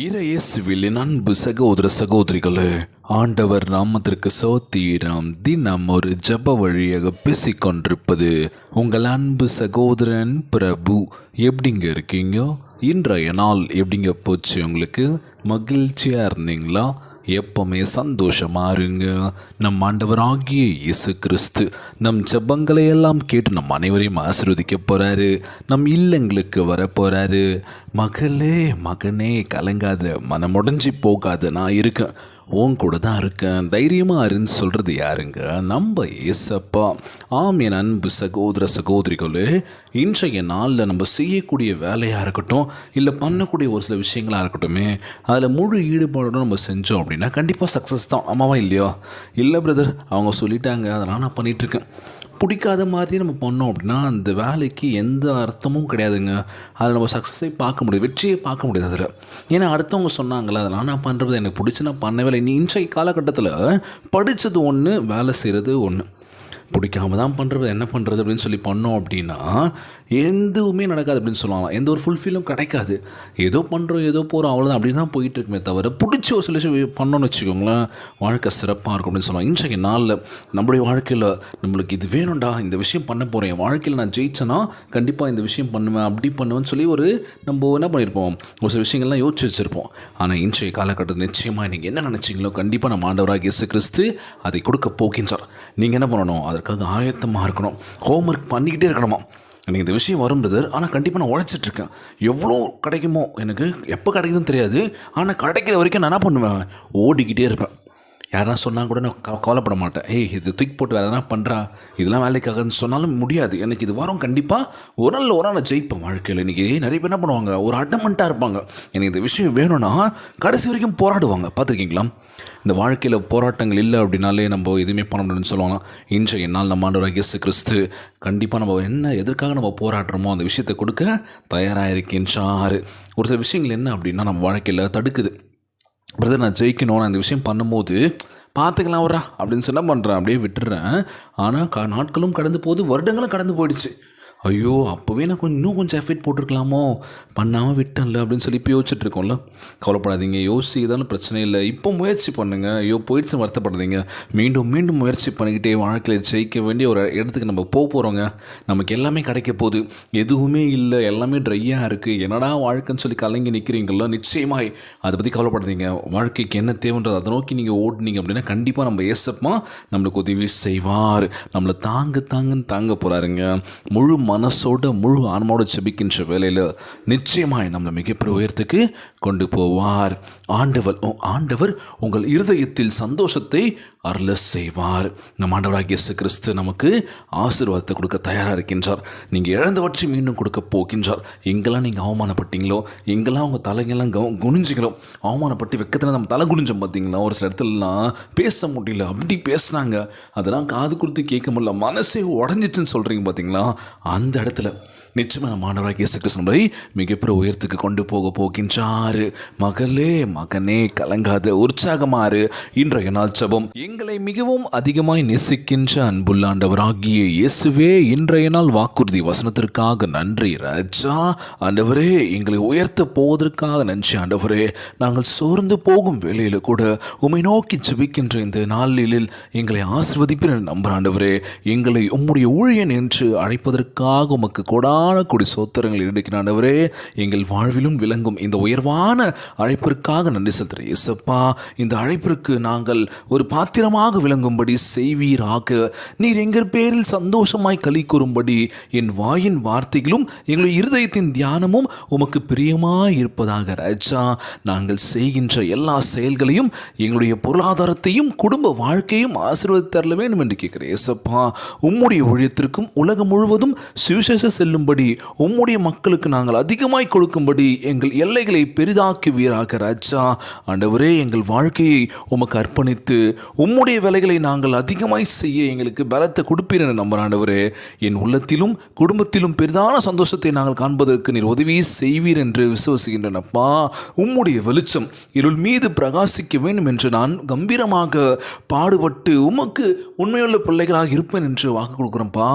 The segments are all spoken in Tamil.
இயேசுவில் அன்பு சகோதர சகோதரிகளே, ஆண்டவர் நாமத்திற்கு சோத்திரம். தினம் ஒரு ஜப வழியாக பேசிக்கொண்டிருப்பது உங்கள் அன்பு சகோதரன் பிரபு. எப்படிங்க இருக்கீங்க? இன்றைய நாள் எப்படிங்க போச்சு? உங்களுக்கு மகிழ்ச்சியாக இருந்தீங்களா? எப்பவுமே சந்தோஷமாக இருங்க. நம் ஆண்டவராகிய இயேசு கிறிஸ்து நம் ஜெபங்களை எல்லாம் கேட்டு நம் அனைவரையும் ஆசீர்வதிக்க போகிறாரு. நம் இல்லங்களுக்கு வர போகிறாரு. மகளே மகனே கலங்காத, மனமுடைஞ்சி போகாத, நான் இருக்கேன், உன் கூட தான் இருக்கேன், தைரியமாக இருன்னு சொல்கிறது யாருங்க? நம்ம ஏசப்பா. ஆம் என் அன்பு சகோதர சகோதரிகளே, இன்றைய நாளில் நம்ம செய்யக்கூடிய வேலையாக இருக்கட்டும், இல்லை பண்ணக்கூடிய ஒரு சில விஷயங்களாக இருக்கட்டும், அதில் முழு ஈடுபாடோடு நம்ம செஞ்சோம் அப்படின்னா கண்டிப்பாக சக்ஸஸ் தான். ஆமாவா இல்லையோ? இல்லை பிரதர், அவங்க சொல்லிட்டாங்க, அதெல்லாம் நான் பண்ணிகிட்ருக்கேன், பிடிக்காத மாதிரி நம்ம பண்ணோம் அப்படின்னா அந்த வேலைக்கு எந்த அர்த்தமும் கிடையாதுங்க. அதில் நம்ம சக்ஸஸை பார்க்க முடியாது, வெற்றியை பார்க்க முடியாது அதில். ஏன்னா அடுத்தவங்க சொன்னாங்களே, அதெல்லாம் நான் பண்ணுறது எனக்கு பிடிச்சி நான் பண்ணவே இல்லை. இன்றைய காலகட்டத்தில் படித்தது ஒன்று, வேலை செய்கிறது ஒன்று. பிடிக்காம தான் பண்ணுறது, என்ன பண்ணுறது அப்படின்னு சொல்லி பண்ணோம் அப்படின்னா எதுவுமே நடக்காது அப்படின்னு சொல்லலாம். எந்த ஒரு ஃபுல்ஃபில்லும் கிடைக்காது. ஏதோ பண்ணுறோம், ஏதோ போகிறோம், அவ்வளோதான், அப்படி தான் போயிட்டு இருக்குமே தவிர பிடிச்சி ஒரு சில விஷயம் பண்ணோன்னு வச்சுக்கோங்களேன், வாழ்க்கை சிறப்பாக இருக்கும் அப்படின்னு சொல்லலாம். இன்றைக்கு நாளில் நம்மளுடைய வாழ்க்கையில் நம்மளுக்கு இது வேணும்டா, இந்த விஷயம் பண்ண போகிறேன், என் வாழ்க்கையில் நான் ஜெயிச்சேன்னா கண்டிப்பாக இந்த விஷயம் பண்ணுவேன், அப்படி பண்ணுவேன்னு சொல்லி நம்ம என்ன பண்ணியிருப்போம், ஒரு சில விஷயங்கள்லாம் யோசிச்சு வச்சுருப்போம். ஆனால் இன்றைய காலகட்டத்தில் நிச்சயமாக நீங்கள் என்ன நினச்சிங்களோ கண்டிப்பாக நம்ம ஆண்டவராக இயேசு கிறிஸ்து அதை கொடுக்க போகின்றார். நீங்கள் என்ன பண்ணணும்? அதற்காக ஆயத்தமாக இருக்கணும், ஹோம்ஒர்க் பண்ணிக்கிட்டே இருக்கணுமா. எனக்கு இந்த விஷயம் வரும் பிரதர், ஆனால் கண்டிப்பாக நான் உழைச்சிட்ருக்கேன், எவ்வளோ கிடைக்குமோ எனக்கு, எப்போ கிடைக்குதுன்னு தெரியாது, ஆனால் கிடைக்கிற வரைக்கும் நான் என்ன பண்ணுவேன், ஓடிக்கிட்டே இருப்பேன். யாரா சொன்னால் கூட நான் கவலைப்பட மாட்டேன். இது தூக்கி போட்டு வேறு எதனா பண்ணுறா, இதெல்லாம் வேலைக்காகன்னு சொன்னாலும் முடியாது, எனக்கு இது வரும், கண்டிப்பாக ஒரு நாள் நான் ஜெயிப்பேன் வாழ்க்கையில். இன்றைக்கி நிறைய பேர் என்ன பண்ணுவாங்க, ஒரு அடமெண்ட்டாக இருப்பாங்க, எனக்கு இந்த விஷயம் வேணும்னா கடைசி வரைக்கும் போராடுவாங்க. பார்த்துருக்கீங்களா? இந்த வாழ்க்கையில் போராட்டங்கள் இல்லை அப்படின்னாலே நம்ம எதுவுமே பண்ண முடியும்னு சொல்லுவாங்க. இன்றைய நாள் நம்ம ஆண்டவராகிய இயேசு கிறிஸ்து கண்டிப்பாக நம்ம என்ன எதற்காக நம்ம போராடுறோமோ அந்த விஷயத்தை கொடுக்க தயாராக இருக்கின்றார். ஒரு சில விஷயங்கள் என்ன அப்படின்னா நம்ம வாழ்க்கையில் தடுக்குது. பிரதர், நான் ஜெயிக்கணும், நான் இந்த விஷயம் பண்ணும்போது பார்த்துக்கலாம் வர்றா அப்படின்னு சொன்ன பண்ணுறேன், அப்படியே விட்டுடுறேன். ஆனால் நாட்களும் கடந்து போகுது, வருடங்களும் கடந்து போயிடுச்சு. ஐயோ, அப்போவே நான் இன்னும் கொஞ்சம் எஃபெக்ட் போட்டிருக்கலாமோ, பண்ணாமல் விட்டேன்ல அப்படின்னு சொல்லி இப்போ யோசிச்சுட்ருக்கோம்ல. கவலைப்படாதீங்க, யோசிதாலும் பிரச்சனை இல்லை, இப்போ முயற்சி பண்ணுங்கள். ஐயோ போயிடுச்சு வருத்தப்படாதீங்க, மீண்டும் மீண்டும் முயற்சி பண்ணிக்கிட்டே வாழ்க்கையில் ஜெயிக்க வேண்டிய ஒரு இடத்துக்கு நம்ம போகிறோங்க. நமக்கு எல்லாமே கிடைக்க போகுது, எதுவுமே இல்லை, எல்லாமே ட்ரையாக இருக்குது, என்னடா வாழ்க்கைன்னு சொல்லி கலங்கி நிற்கிறீங்களோ, நிச்சயமாய் அதை பற்றி கவலைப்படாதீங்க. வாழ்க்கைக்கு என்ன தேவைன்றது அதை நோக்கி நீங்கள் ஓடினீங்க அப்படின்னா கண்டிப்பாக நம்ம ஏசப்பா நம்மளுக்கு உதவி செய்வார். நம்மளை தாங்க போகிறாருங்க. முழு மனசோட முழு ஆன்மாவோட ஜெபிக்கின்ற வேலையில் நிச்சயமாய் நம்மளை மிகப்பெரிய உயரத்துக்கு கொண்டு போவார். ஆண்டவர் உங்கள் இருதயத்தில் சந்தோஷத்தை அருள செய்வார். நம் ஆண்டவராகிய இயேசு கிறிஸ்து நமக்கு ஆசீர்வாதத்தை கொடுக்க தயாராக இருக்கின்றார். நீங்கள் இழந்தவற்றை மீண்டும் கொடுக்க போகின்றார். எங்கெல்லாம் நீங்கள் அவமானப்பட்டீங்களோ, எங்கெல்லாம் உங்கள் தலைங்கெல்லாம் குனிஞ்சிங்களோ, அவமானப்பட்டு வெக்கத்தில் நம்ம தலை குனிஞ்சோம் பார்த்தீங்களா, ஒரு சில இடத்துலலாம் பேச முடியல, அப்படி பேசுனாங்க, அதெல்லாம் காது கொடுத்து கேட்க முடியல, மனசே உடஞ்சிச்சுன்னு சொல்கிறீங்க பார்த்தீங்களா, அந்த இடத்துல நிச்சயமாக நம்ம ஆண்டவராகிய இயேசு கிறிஸ்து நம்மளை மிகப்பெரிய உயரத்துக்கு கொண்டு போகின்றார். மகளே மகனே கலங்காத, உற்சாகமாறு. இன்றைய நாள் ஜெபம். எங்களை மிகவும் அதிகமாய் நேசிக்கின்ற அன்புள்ள ஆண்டவராகிய இயேசுவே, இன்றைய நாள் வாக்குறுதி வசனத்திற்காக நன்றி ராஜா. ஆண்டவரே, எங்களை உயர்த்த போவதற்காக நன்றி ஆண்டவரே. நாங்கள் சோர்ந்து போகும் வேளையில் கூட உம்மை நோக்கி ஜெபிக்கின்ற இந்த நாளில் எங்களை ஆசீர்வதிப்பிற நம்புகிற ஆண்டவரே, எங்களை உம்முடைய ஊழியன் என்று அழைப்பதற்காக உமக்கு கொடான கொடி சோத்திரங்கள் எடுக்கிறாண்டவரே. எங்கள் வாழ்விலும் விளங்கும் இந்த உயர்வான அழைப்பிற்காக நன்றி செலுத்துகிறேன் இயேசப்பா. இந்த அழைப்பிற்கு நாங்கள் ஒரு பாத்திரமாக விளங்கும்படி செய்வீராக. நீர் எங்கள் பேரில் சந்தோஷமாய் களி கூறும்படி என் வாயின் வார்த்தைகளும் எங்களுடைய இருதயத்தின் தியானமும் உமக்கு பிரியமாய் இருப்பதாக ராஜா. நாங்கள் செய்கின்ற எல்லா செயல்களையும், எங்களுடைய பொருளாதாரத்தையும் குடும்ப வாழ்க்கையும் ஆசீர்வதித்து தரல வேண்டும் என்று கேட்கிறேன் இயேசப்பா. உம்முடைய ஊழியத்திற்கும் உலகம் முழுவதும் சுவிசேஷ செல்லும்படி உம்முடைய மக்களுக்கு நாங்கள் அதிகமாய் கொடுக்கும்படி எங்கள் எல்லைகளை பெரிதாக்குவீராக ராஜா. ஆண்டவரே, எங்கள் வாழ்க்கையை உமக்கு அர்ப்பணித்து உம்முடைய வேலைகளை நாங்கள் அதிகமாய் செய்ய எங்களுக்கு பலத்தை கொடுப்பீர் என நம்புகிறேன் ஆண்டவரே. என் உள்ளத்திலும் குடும்பத்திலும் பெரிதான சந்தோஷத்தை நாங்கள் காண்பதற்கு நீர் உதவி செய்வீர் என்று விசுவசிக்கின்றனப்பா. உம்முடைய வெளிச்சம் இருள் மீது பிரகாசிக்க வேண்டும் என்று நான் கம்பீரமாக பாடுபட்டு உமக்கு உண்மையுள்ள பிள்ளைகளாக இருப்பேன் என்று வாக்கு கொடுக்குறோம்ப்பா.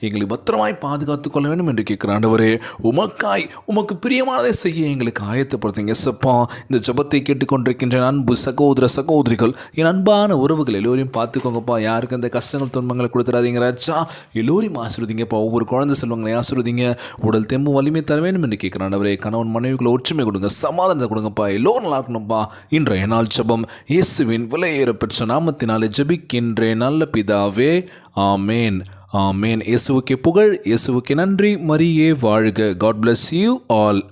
எங்களை பத்திரமாய் பாதுகாத்துக் கொள்ள வேண்டும் என்று கேட்குற ஆண்டவரே, உமக்கு பிரியமானதை செய்ய எங்களுக்கு ஆயத்தப்படுத்துங்க எஸ்ஸப்பா. இந்த ஜெபத்தை கேட்டுக்கொண்டிருக்கின்ற அன்பு சகோதர சகோதரிகள், என் அன்பான உறவுகள் எல்லோரையும் பார்த்துக்கோங்கப்பா. யாருக்கு அந்த கஷ்டங்கள் துன்பங்களை கொடுத்துடாதீங்க ராஜா. எல்லோரையும் ஆசீர்வதிங்கப்பா. ஒவ்வொரு குழந்தை செல்வங்களை ஆசீர்வதிங்க. உடல் தெம்பு வலிமை தர வேண்டும் என்று கேட்குற ஆண்டவரே, கணவன் மனைவிக்குள்ள ஒற்றுமை கொடுங்க, சமாதானத்தை கொடுங்கப்பா. எல்லோரும் நல்லா இருக்கணும்ப்பா. இன்றைய நாள் ஜெபம் இயேசுவின் விலையேற பெற்ற நாமத்தினாலே ஜெபிக்கின்றேன் நல்ல பிதாவே, ஆமேன் ஆமேன். இயேசுவுக்கே புகழ், இயேசுவுக்கே நன்றி. மரியே வாழ்க. God bless you all.